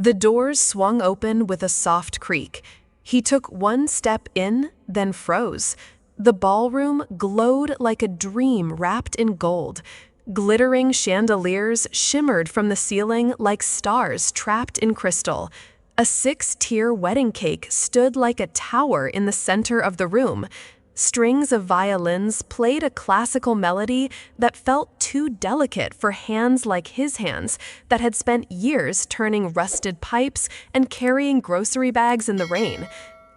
The doors swung open with a soft creak. He took one step in, then froze. The ballroom glowed like a dream wrapped in gold. Glittering chandeliers shimmered from the ceiling like stars trapped in crystal. A 6-tier wedding cake stood like a tower in the center of the room. Strings of violins played a classical melody that felt too delicate for hands like his hands that had spent years turning rusted pipes and carrying grocery bags in the rain.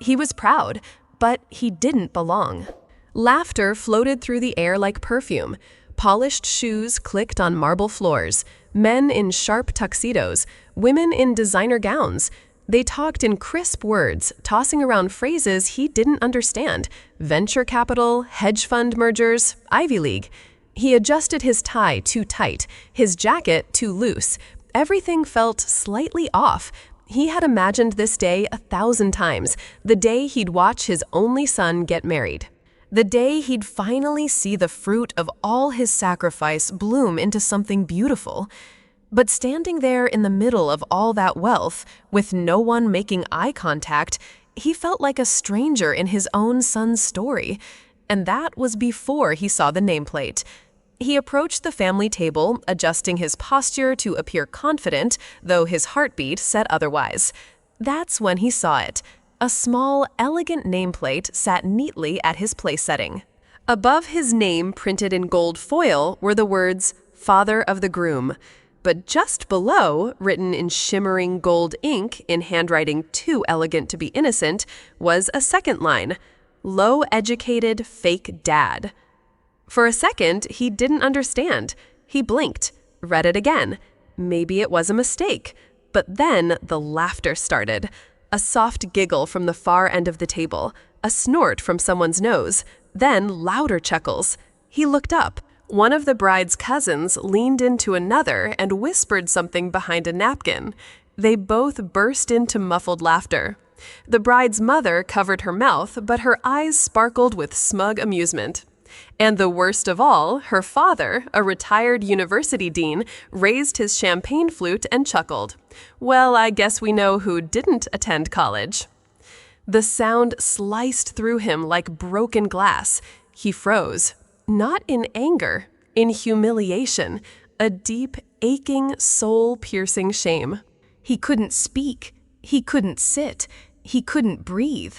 He was proud, but he didn't belong. Laughter floated through the air like perfume. Polished shoes clicked on marble floors. Men in sharp tuxedos, women in designer gowns. They talked in crisp words, tossing around phrases he didn't understand. Venture capital, hedge fund mergers, Ivy League. He adjusted his tie too tight, his jacket too loose. Everything felt slightly off. He had imagined this day 1,000 times, the day he'd watch his only son get married. The day he'd finally see the fruit of all his sacrifice bloom into something beautiful. But standing there in the middle of all that wealth, with no one making eye contact, he felt like a stranger in his own son's story. And that was before he saw the nameplate. He approached the family table, adjusting his posture to appear confident, though his heartbeat said otherwise. That's when he saw it. A small, elegant nameplate sat neatly at his place setting. Above his name, printed in gold foil, were the words, "Father of the Groom." But just below, written in shimmering gold ink in handwriting too elegant to be innocent, was a second line, "Low-educated fake dad." For a second, he didn't understand. He blinked, read it again. Maybe it was a mistake. But then the laughter started. A soft giggle from the far end of the table, a snort from someone's nose, then louder chuckles. He looked up. One of the bride's cousins leaned into another and whispered something behind a napkin. They both burst into muffled laughter. The bride's mother covered her mouth, but her eyes sparkled with smug amusement. And the worst of all, her father, a retired university dean, raised his champagne flute and chuckled. Well, I guess we know who didn't attend college. The sound sliced through him like broken glass. He froze. Not in anger, in humiliation, a deep, aching, soul-piercing shame. He couldn't speak. He couldn't sit. He couldn't breathe.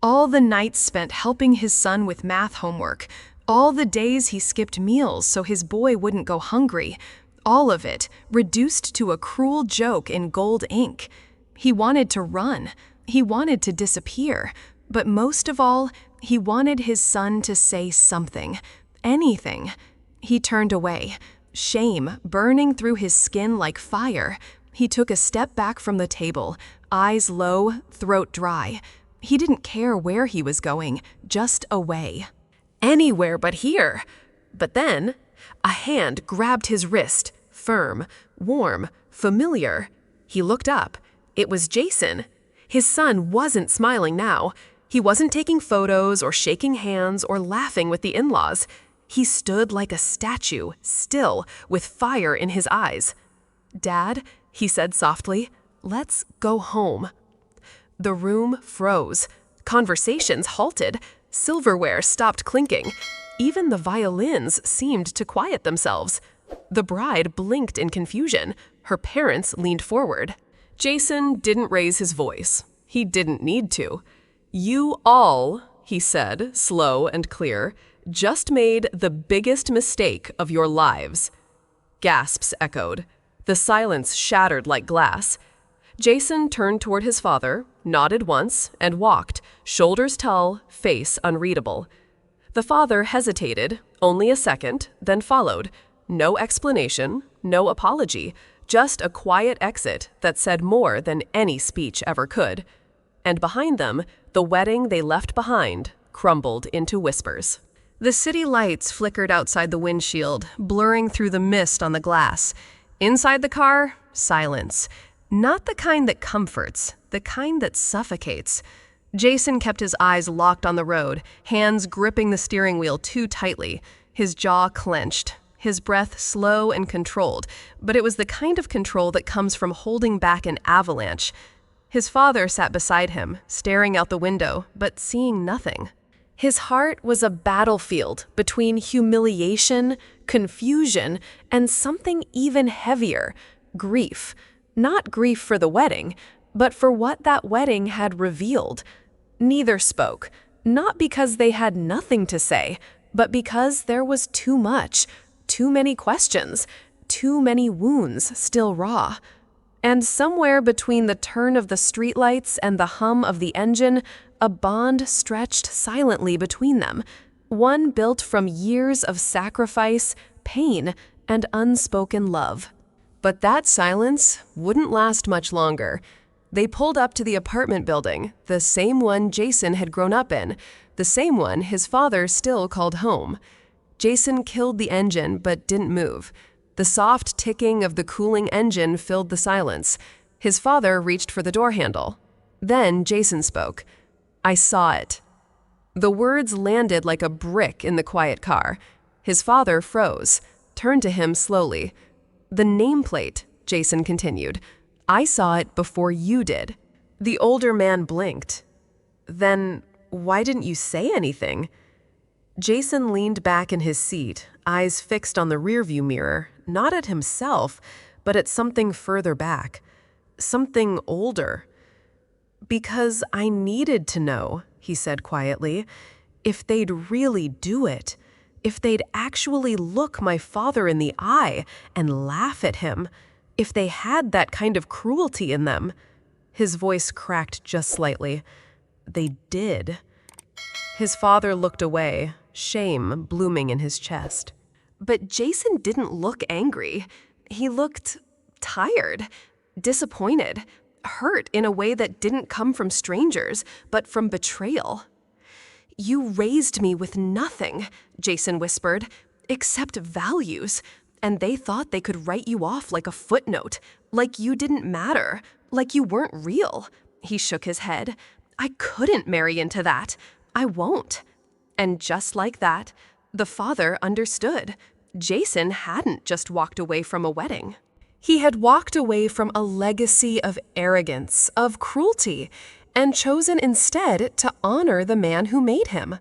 All the nights spent helping his son with math homework, all the days he skipped meals so his boy wouldn't go hungry, all of it reduced to a cruel joke in gold ink. He wanted to run. He wanted to disappear. But most of all, he wanted his son to say something. Anything. He turned away, shame burning through his skin like fire. He took a step back from the table, eyes low, throat dry. He didn't care where he was going, just away. Anywhere but here. But then, a hand grabbed his wrist, firm, warm, familiar. He looked up. It was Jason. His son wasn't smiling now. He wasn't taking photos or shaking hands or laughing with the in-laws. He stood like a statue, still, with fire in his eyes. "Dad," he said softly, "let's go home." The room froze. Conversations halted. Silverware stopped clinking. Even the violins seemed to quiet themselves. The bride blinked in confusion. Her parents leaned forward. Jason didn't raise his voice. He didn't need to. "You all," he said, slow and clear, "just made the biggest mistake of your lives." Gasps echoed. The silence shattered like glass. Jason turned toward his father, nodded once, and walked, shoulders tall, face unreadable. The father hesitated, only a second, then followed. No explanation, no apology, just a quiet exit that said more than any speech ever could. And behind them, the wedding they left behind crumbled into whispers. The city lights flickered outside the windshield, blurring through the mist on the glass. Inside the car, silence. Not the kind that comforts, the kind that suffocates. Jason kept his eyes locked on the road, hands gripping the steering wheel too tightly, his jaw clenched. his breath slow and controlled, but it was the kind of control that comes from holding back an avalanche. His father sat beside him, staring out the window, but seeing nothing. His heart was a battlefield between humiliation, confusion, and something even heavier, grief. Not grief for the wedding, but for what that wedding had revealed. Neither spoke, not because they had nothing to say, but because there was too much, too many questions, too many wounds still raw. And somewhere between the turn of the streetlights and the hum of the engine, a bond stretched silently between them, one built from years of sacrifice, pain, and unspoken love. But that silence wouldn't last much longer. They pulled up to the apartment building, the same one Jason had grown up in, the same one his father still called home. Jason killed the engine but didn't move. The soft ticking of the cooling engine filled the silence. His father reached for the door handle. Then Jason spoke. "I saw it." The words landed like a brick in the quiet car. His father froze, turned to him slowly. "The nameplate," Jason continued. "I saw it before you did." The older man blinked. "Then why didn't you say anything?" Jason leaned back in his seat, eyes fixed on the rearview mirror, not at himself, but at something further back. Something older. "Because I needed to know," he said quietly, "if they'd really do it, if they'd actually look my father in the eye and laugh at him, if they had that kind of cruelty in them." His voice cracked just slightly. "They did." His father looked away, shame blooming in his chest. But Jason didn't look angry. He looked tired, disappointed, hurt in a way that didn't come from strangers, but from betrayal. "You raised me with nothing," Jason whispered, "except values, and they thought they could write you off like a footnote, like you didn't matter, like you weren't real." He shook his head. "I couldn't marry into that. I won't." And just like that, the father understood. Jason hadn't just walked away from a wedding. He had walked away from a legacy of arrogance, of cruelty, and chosen instead to honor the man who made him.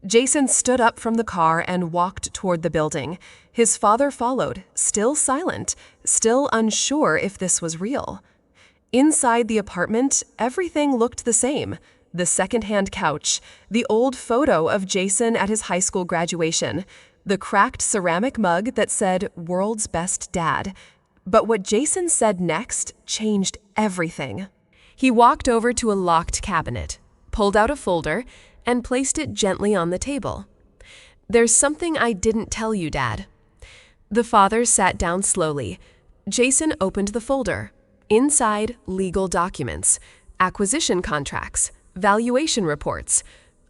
Jason stood up from the car and walked toward the building. His father followed, still silent, still unsure if this was real. Inside the apartment, everything looked the same. The secondhand couch, the old photo of Jason at his high school graduation, the cracked ceramic mug that said "World's Best Dad." But what Jason said next changed everything. He walked over to a locked cabinet, pulled out a folder, and placed it gently on the table. "There's something I didn't tell you, Dad." The father sat down slowly. Jason opened the folder. Inside, legal documents, acquisition contracts, valuation reports.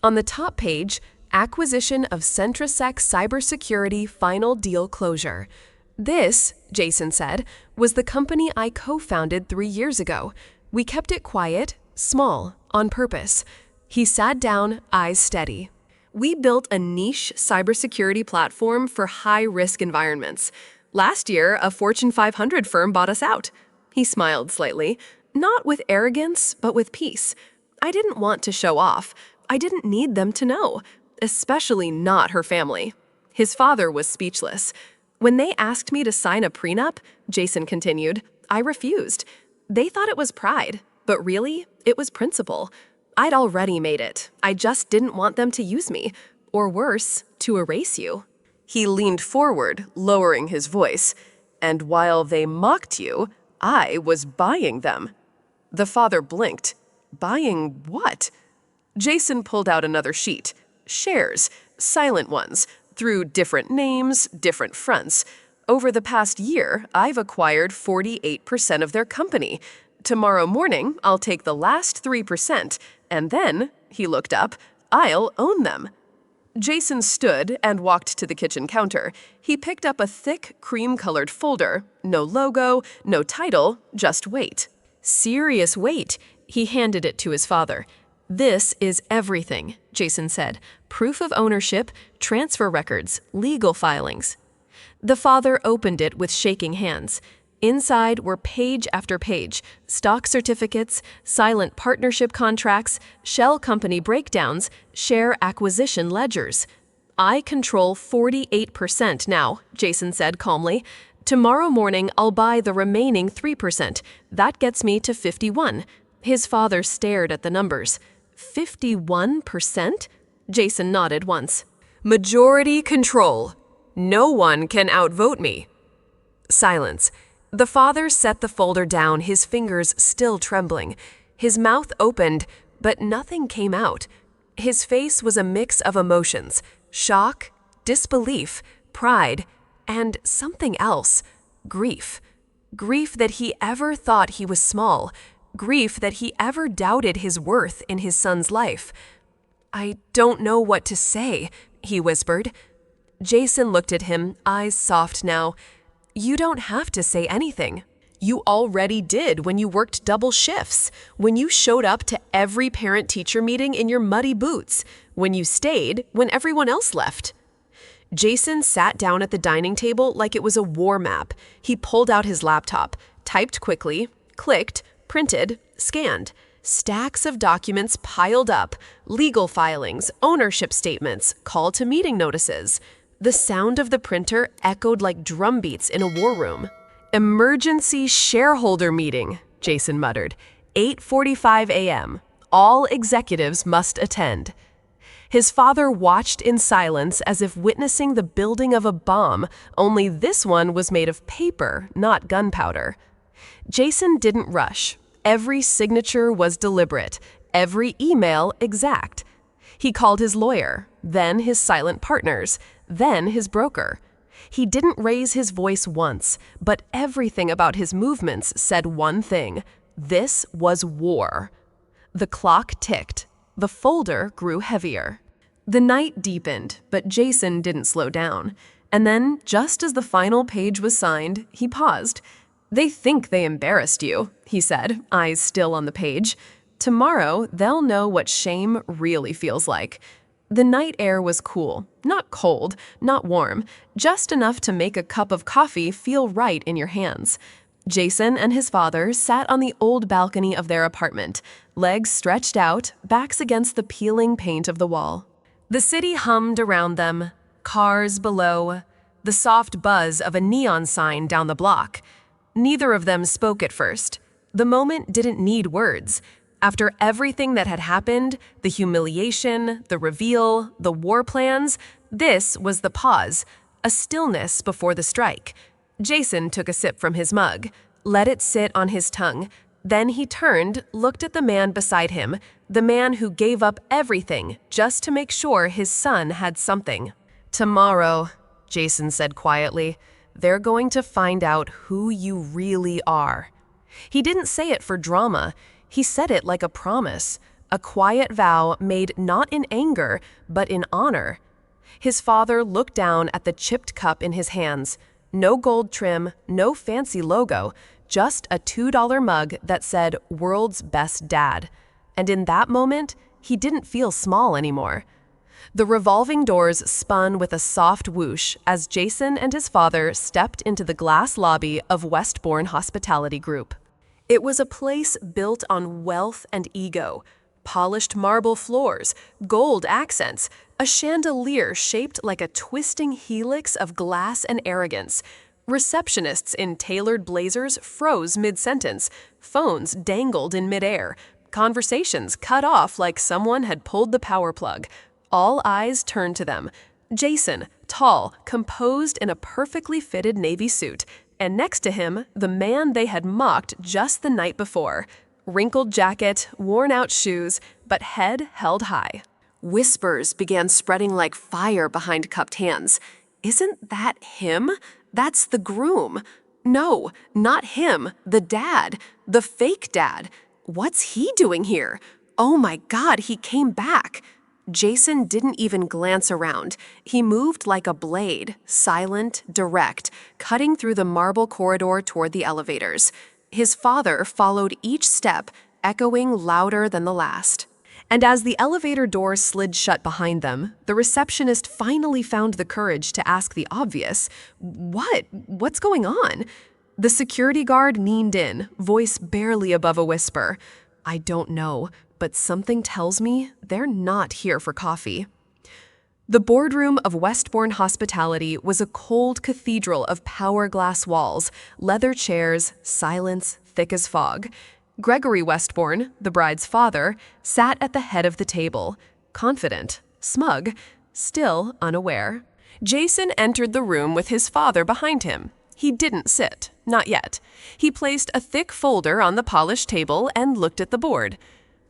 On the top page, acquisition of Centrasec Cybersecurity final deal closure. "This," Jason said, "was the company I co-founded 3 years ago. We kept it quiet, small, on purpose." He sat down, eyes steady. "We built a niche cybersecurity platform for high-risk environments. Last year, a Fortune 500 firm bought us out." He smiled slightly, not with arrogance, but with peace. "I didn't want to show off. I didn't need them to know, especially not her family." His father was speechless. "When they asked me to sign a prenup," Jason continued, "I refused. They thought it was pride, but really, it was principle. I'd already made it. I just didn't want them to use me, or worse, to erase you." He leaned forward, lowering his voice. "And while they mocked you, I was buying them." The father blinked. "Buying what?" Jason pulled out another sheet. "Shares, silent ones, through different names, different fronts. Over the past year, I've acquired 48% of their company. Tomorrow morning, I'll take the last 3%, and then," he looked up, "I'll own them." Jason stood and walked to the kitchen counter. He picked up a thick, cream-colored folder. No logo, no title, just weight. Serious weight. He handed it to his father. "This is everything," Jason said. "Proof of ownership, transfer records, legal filings." The father opened it with shaking hands. Inside were page after page, stock certificates, silent partnership contracts, shell company breakdowns, share acquisition ledgers. "I control 48% now," Jason said calmly. "Tomorrow morning I'll buy the remaining 3%. That gets me to 51. His father stared at the numbers. 51%? Jason nodded once. "Majority control. No one can outvote me." Silence. The father set the folder down, his fingers still trembling. His mouth opened, but nothing came out. His face was a mix of emotions: shock, disbelief, pride, and something else: grief. Grief that he ever thought he was small. Grief that he ever doubted his worth in his son's life. "I don't know what to say," he whispered. Jason looked at him, eyes soft now. "You don't have to say anything. You already did when you worked double shifts, when you showed up to every parent-teacher meeting in your muddy boots, when you stayed when everyone else left." Jason sat down at the dining table like it was a war map. He pulled out his laptop, typed quickly, clicked, printed, scanned. Stacks of documents piled up: legal filings, ownership statements, call to meeting notices. The sound of the printer echoed like drumbeats in a war room. "Emergency shareholder meeting," Jason muttered. 8:45 a.m. All executives must attend. His father watched in silence as if witnessing the building of a bomb, only this one was made of paper, not gunpowder. Jason didn't rush. Every signature was deliberate, every email exact. He called his lawyer, then his silent partners, then his broker. He didn't raise his voice once, but everything about his movements said one thing: this was war. The clock ticked. The folder grew heavier. The night deepened, but Jason didn't slow down. And then, just as the final page was signed, he paused. "They think they embarrassed you," he said, eyes still on the page. "Tomorrow, they'll know what shame really feels like." The night air was cool, not cold, not warm, just enough to make a cup of coffee feel right in your hands. Jason and his father sat on the old balcony of their apartment, legs stretched out, backs against the peeling paint of the wall. The city hummed around them, cars below, the soft buzz of a neon sign down the block. Neither of them spoke at first. The moment didn't need words. After everything that had happened, the humiliation, the reveal, the war plans, this was the pause, a stillness before the strike. Jason took a sip from his mug, let it sit on his tongue. Then he turned, looked at the man beside him, the man who gave up everything just to make sure his son had something. "Tomorrow," Jason said quietly, "they're going to find out who you really are." He didn't say it for drama. He said it like a promise, a quiet vow made not in anger, but in honor. His father looked down at the chipped cup in his hands. No gold trim, no fancy logo, just a $2 mug that said "World's Best Dad." And in that moment, he didn't feel small anymore. The revolving doors spun with a soft whoosh as Jason and his father stepped into the glass lobby of Westbourne Hospitality Group. It was a place built on wealth and ego. Polished marble floors, gold accents, a chandelier shaped like a twisting helix of glass and arrogance. Receptionists in tailored blazers froze mid-sentence. Phones dangled in midair. Conversations cut off like someone had pulled the power plug. All eyes turned to them. Jason, tall, composed in a perfectly fitted navy suit, and next to him, the man they had mocked just the night before. Wrinkled jacket, worn-out shoes, but head held high. Whispers began spreading like fire behind cupped hands. "Isn't that him? That's the groom." "No, not him, the dad, the fake dad. What's he doing here? Oh my God, he came back." Jason didn't even glance around. He moved like a blade, silent, direct, cutting through the marble corridor toward the elevators. His father followed each step, echoing louder than the last. And as the elevator door slid shut behind them, the receptionist finally found the courage to ask the obvious, What's going on? The security guard leaned in, voice barely above a whisper. I don't know, but something tells me they're not here for coffee. The boardroom of Westbourne Hospitality was a cold cathedral of power glass walls, leather chairs, silence thick as fog. Gregory Westbourne, the bride's father, sat at the head of the table, confident, smug, still unaware. Jason entered the room with his father behind him. He didn't sit, not yet. He placed a thick folder on the polished table and looked at the board.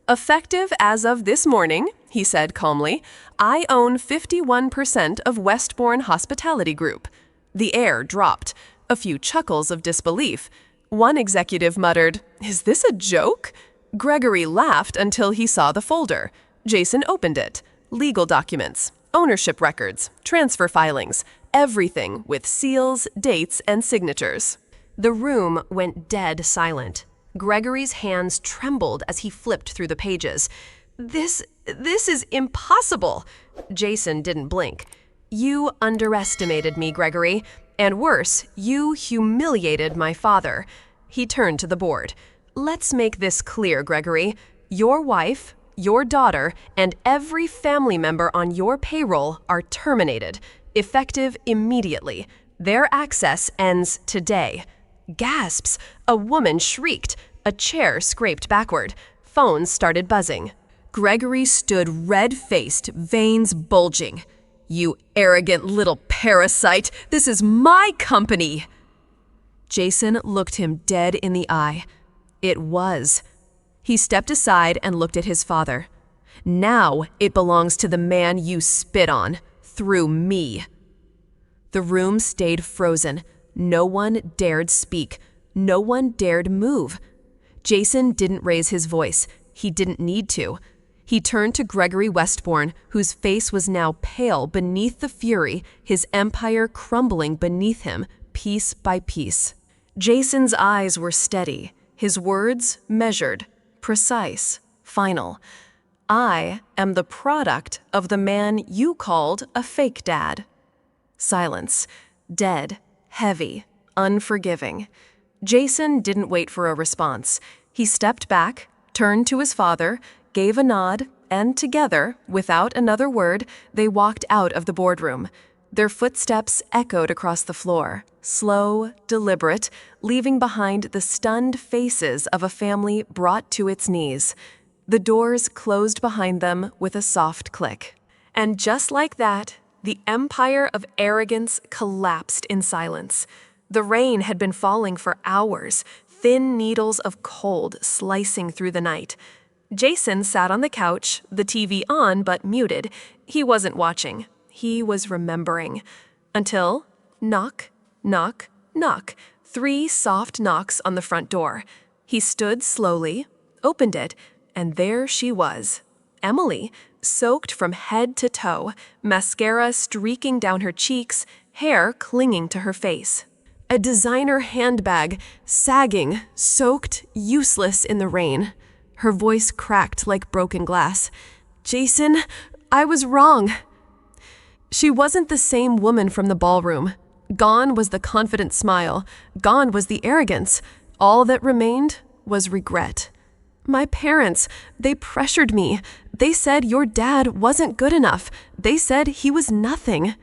Effective as of this morning, he said calmly, I own 51% of Westbourne Hospitality Group. The air dropped, a few chuckles of disbelief. One executive muttered, Is this a joke? Gregory laughed until he saw the folder. Jason opened it. Legal documents, ownership records, transfer filings, everything with seals, dates, and signatures. The room went dead silent. Gregory's hands trembled as he flipped through the pages. This is impossible. Jason didn't blink. You underestimated me, Gregory. And worse, you humiliated my father. He turned to the board. Let's make this clear, Gregory. Your wife, your daughter, and every family member on your payroll are terminated, effective immediately. Their access ends today. Gasps. A woman shrieked. A chair scraped backward. Phones started buzzing. Gregory stood red-faced, veins bulging. You arrogant little parasite! This is my company! Jason looked him dead in the eye. It was. He stepped aside and looked at his father. Now it belongs to the man you spit on, through me. The room stayed frozen. No one dared speak. No one dared move. Jason didn't raise his voice. He didn't need to. He turned to Gregory Westbourne, whose face was now pale beneath the fury, his empire crumbling beneath him, piece by piece. Jason's eyes were steady, his words measured, precise, final. I am the product of the man you called a fake dad. Silence, dead, heavy, unforgiving. Jason didn't wait for a response. He stepped back, turned to his father, gave a nod, and together, without another word, they walked out of the boardroom. Their footsteps echoed across the floor, slow, deliberate, leaving behind the stunned faces of a family brought to its knees. The doors closed behind them with a soft click. And just like that, the empire of arrogance collapsed in silence. The rain had been falling for hours, thin needles of cold slicing through the night. Jason sat on the couch, the TV on but muted. He wasn't watching. He was remembering. Until, knock, knock, knock, 3 soft knocks on the front door. He stood slowly, opened it, and there she was. Emily, soaked from head to toe, mascara streaking down her cheeks, hair clinging to her face. A designer handbag, sagging, soaked, useless in the rain. Her voice cracked like broken glass. Jason, I was wrong. She wasn't the same woman from the ballroom. Gone was the confident smile. Gone was the arrogance. All that remained was regret. My parents, they pressured me. They said your dad wasn't good enough. They said he was nothing.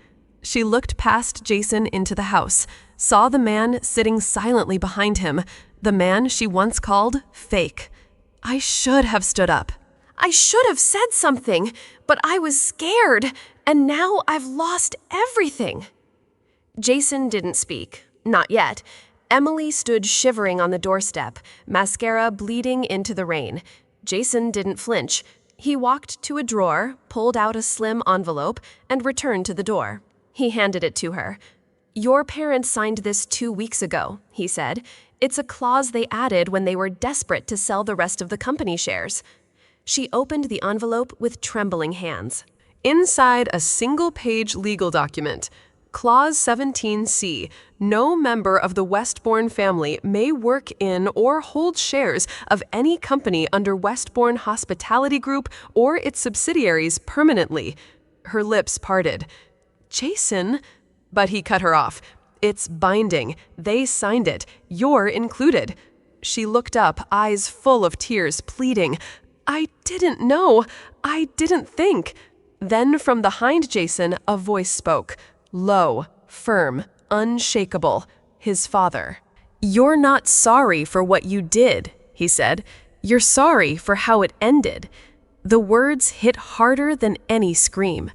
She looked past Jason into the house, saw the man sitting silently behind him, the man she once called fake. I should have stood up. I should have said something, but I was scared, and now I've lost everything. Jason didn't speak, not yet. Emily stood shivering on the doorstep, mascara bleeding into the rain. Jason didn't flinch. He walked to a drawer, pulled out a slim envelope, and returned to the door. He handed it to her. Your parents signed this 2 weeks ago, he said. It's a clause they added when they were desperate to sell the rest of the company shares. She opened the envelope with trembling hands. Inside a single-page legal document, Clause 17C. No member of the Westbourne family may work in or hold shares of any company under Westbourne Hospitality Group or its subsidiaries permanently. Her lips parted. Jason? But he cut her off. It's binding. They signed it. You're included. She looked up, eyes full of tears, pleading, I didn't know. I didn't think. Then from behind Jason, a voice spoke, low, firm, unshakable, his father. You're not sorry for what you did, he said. You're sorry for how it ended. The words hit harder than any scream.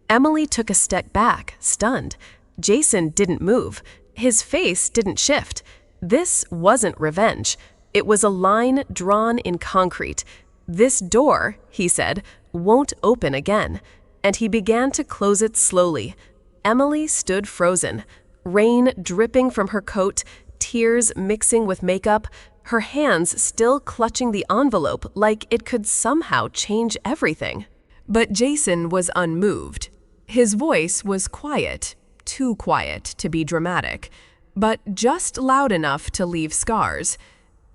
Emily took a step back, stunned. Jason didn't move. His face didn't shift. This wasn't revenge. It was a line drawn in concrete. This door, he said, won't open again. And he began to close it slowly. Emily stood frozen, rain dripping from her coat, tears mixing with makeup, her hands still clutching the envelope like it could somehow change everything. But Jason was unmoved. His voice was quiet, too quiet to be dramatic, but just loud enough to leave scars.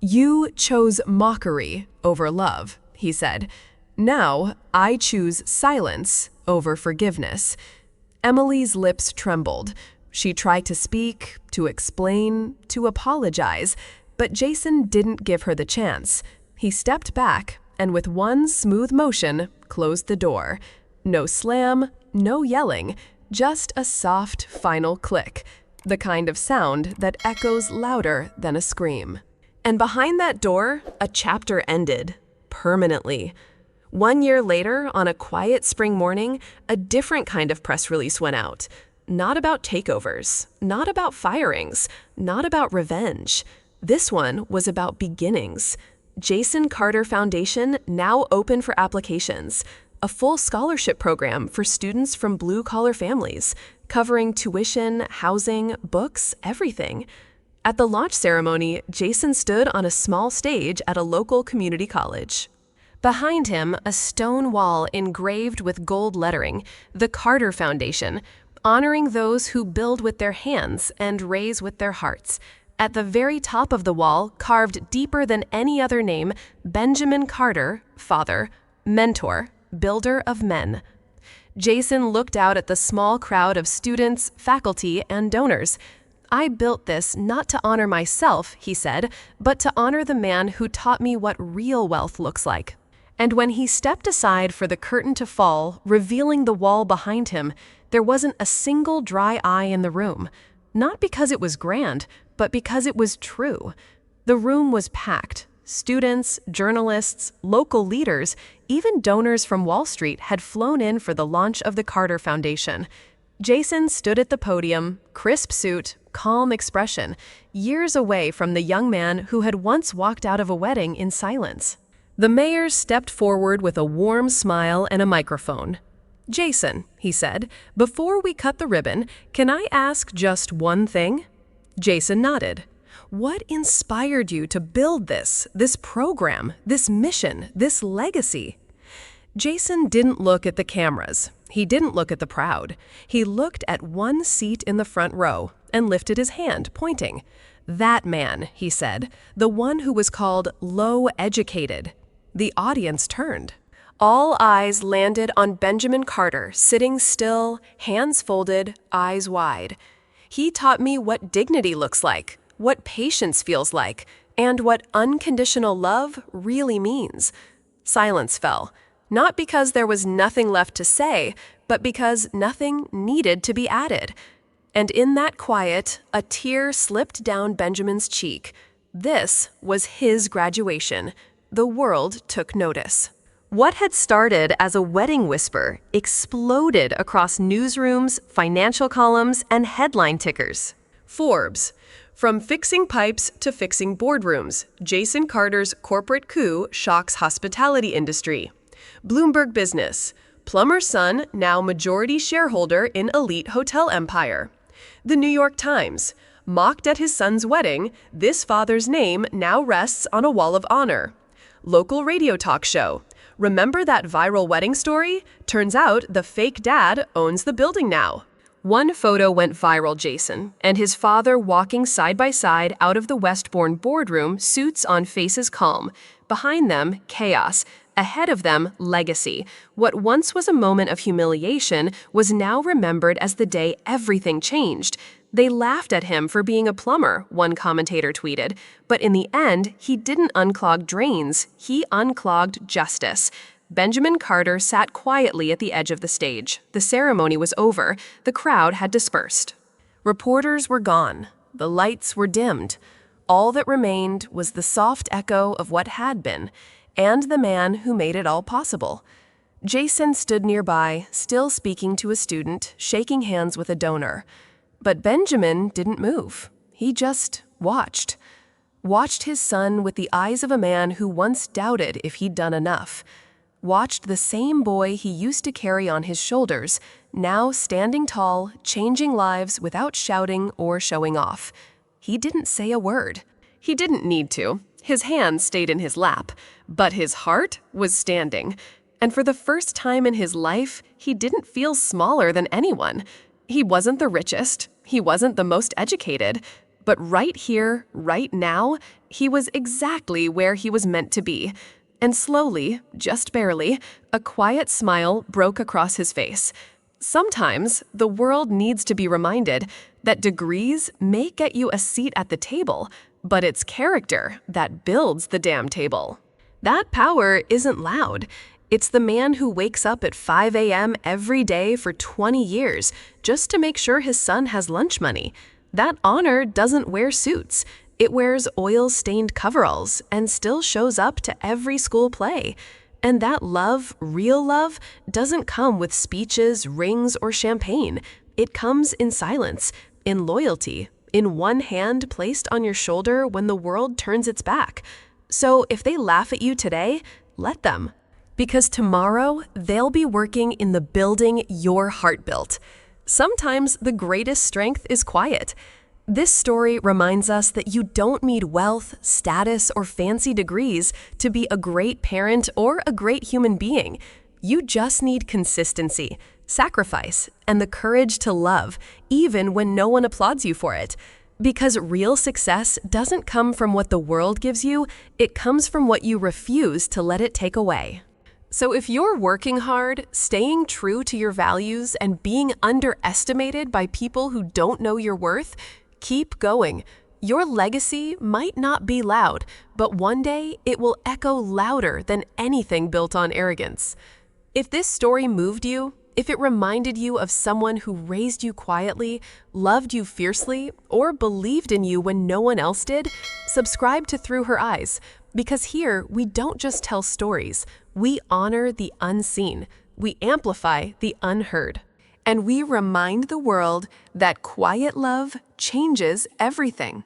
You chose mockery over love, he said. Now I choose silence over forgiveness. Emily's lips trembled. She tried to speak, to explain, to apologize, but Jason didn't give her the chance. He stepped back and with one smooth motion closed the door. No slam, no yelling, just a soft final click, the kind of sound that echoes louder than a scream. And behind that door, a chapter ended, permanently. 1 year later, on a quiet spring morning, a different kind of press release went out. Not about takeovers, not about firings, not about revenge. This one was about beginnings. Jason Carter Foundation now open for applications. A full scholarship program for students from blue-collar families, covering tuition, housing, books, everything. At the launch ceremony, Jason stood on a small stage at a local community college. Behind him, a stone wall engraved with gold lettering, the Carter Foundation, honoring those who build with their hands and raise with their hearts. At the very top of the wall, carved deeper than any other name, Benjamin Carter, father, mentor, builder of men. Jason looked out at the small crowd of students, faculty, and donors. I built this not to honor myself, he said, but to honor the man who taught me what real wealth looks like. And when he stepped aside for the curtain to fall, revealing the wall behind him, there wasn't a single dry eye in the room. Not because it was grand, but because it was true. The room was packed. Students, journalists, local leaders, even donors from Wall Street had flown in for the launch of the Carter Foundation. Jason stood at the podium, crisp suit, calm expression, years away from the young man who had once walked out of a wedding in silence. The mayor stepped forward with a warm smile and a microphone. Jason, he said, before we cut the ribbon, can I ask just one thing? Jason nodded. What inspired you to build this program, this mission, this legacy? Jason didn't look at the cameras. He didn't look at the crowd. He looked at one seat in the front row and lifted his hand, pointing. That man, he said, the one who was called low-educated. The audience turned. All eyes landed on Benjamin Carter, sitting still, hands folded, eyes wide. He taught me what dignity looks like, what patience feels like, and what unconditional love really means. Silence fell, not because there was nothing left to say, but because nothing needed to be added. And in that quiet, a tear slipped down Benjamin's cheek. This was his graduation. The world took notice. What had started as a wedding whisper exploded across newsrooms, financial columns, and headline tickers. Forbes. From fixing pipes to fixing boardrooms, Jason Carter's corporate coup shocks hospitality industry. Bloomberg Business. Plumber's son now majority shareholder in elite hotel empire. The New York Times. Mocked at his son's wedding, this father's name now rests on a wall of honor. Local radio talk show. Remember that viral wedding story? Turns out the fake dad owns the building now. One photo went viral, Jason, and his father walking side by side out of the Westbourne boardroom, suits on, faces calm. Behind them, chaos. Ahead of them, legacy. What once was a moment of humiliation was now remembered as the day everything changed. They laughed at him for being a plumber, one commentator tweeted. But in the end, he didn't unclog drains, he unclogged justice. Benjamin Carter sat quietly at the edge of the stage. The ceremony was over. The crowd had dispersed. Reporters were gone. The lights were dimmed. All that remained was the soft echo of what had been, and the man who made it all possible. Jason stood nearby, still speaking to a student, shaking hands with a donor. But Benjamin didn't move. He just watched. Watched his son with the eyes of a man who once doubted if he'd done enough. Watched the same boy he used to carry on his shoulders, now standing tall, changing lives without shouting or showing off. He didn't say a word. He didn't need to. His hands stayed in his lap, but his heart was standing. And for the first time in his life, he didn't feel smaller than anyone. He wasn't the richest. He wasn't the most educated. But right here, right now, he was exactly where he was meant to be. And slowly, just barely, a quiet smile broke across his face. Sometimes the world needs to be reminded that degrees may get you a seat at the table, but it's character that builds the damn table. That power isn't loud. It's the man who wakes up at 5 a.m. every day for 20 years just to make sure his son has lunch money. That honor doesn't wear suits. It wears oil-stained coveralls and still shows up to every school play. And that love, real love, doesn't come with speeches, rings, or champagne. It comes in silence, in loyalty, in one hand placed on your shoulder when the world turns its back. So if they laugh at you today, let them. Because tomorrow, they'll be working in the building your heart built. Sometimes the greatest strength is quiet. This story reminds us that you don't need wealth, status, or fancy degrees to be a great parent or a great human being. You just need consistency, sacrifice, and the courage to love, even when no one applauds you for it. Because real success doesn't come from what the world gives you, it comes from what you refuse to let it take away. So if you're working hard, staying true to your values, and being underestimated by people who don't know your worth, keep going. Your legacy might not be loud, but one day it will echo louder than anything built on arrogance. If this story moved you, if it reminded you of someone who raised you quietly, loved you fiercely, or believed in you when no one else did, subscribe to Through Her Eyes. Because here, we don't just tell stories. We honor the unseen. We amplify the unheard. And we remind the world that quiet love changes everything.